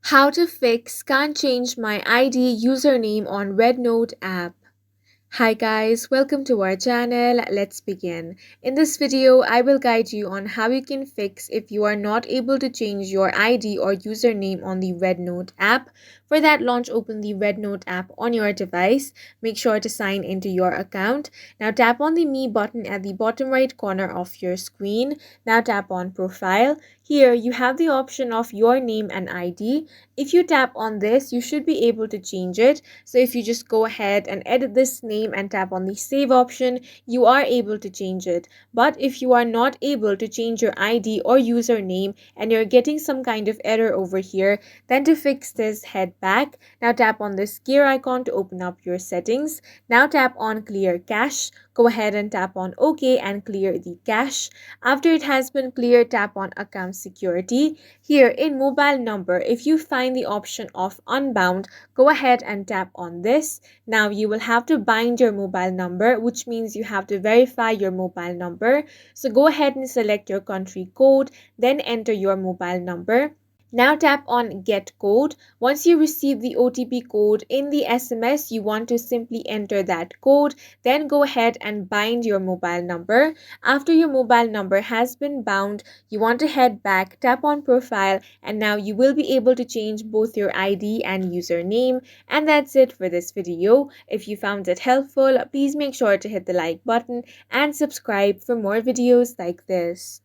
How to fix can't change my ID username on Rednote app. Hi guys, welcome to our channel. Let's begin. In this video, I will guide you on how you can fix if you are not able to change your ID or username on the Rednote app. For that, open the Rednote app on your device. Make sure to sign into your account. Now tap on the Me button at the bottom right corner of your screen. Now tap on Profile. Here you have the option of your name and ID. If you tap on this, you should be able to change it. So if you just go ahead and edit this name and tap on the save option, you are able to change it. But if you are not able to change your ID or username and you're getting some kind of error over here, then to fix this, head back. Now tap on this gear icon to open up your settings. Now tap on clear cache. Go ahead and tap on OK and clear the cache. After it has been cleared, tap on account security. Here in mobile number, if you find the option of unbound, go ahead and tap on this. Now you will have to bind your mobile number, which means you have to verify your mobile number. So go ahead and select your country code, then enter your mobile number. Now tap on Get Code. Once you receive the OTP code in the SMS, you want to simply enter that code. Then go ahead and bind your mobile number. After your mobile number has been bound, you want to head back, tap on Profile, and now you will be able to change both your ID and username. And that's it for this video. If you found it helpful, please make sure to hit the like button and subscribe for more videos like this.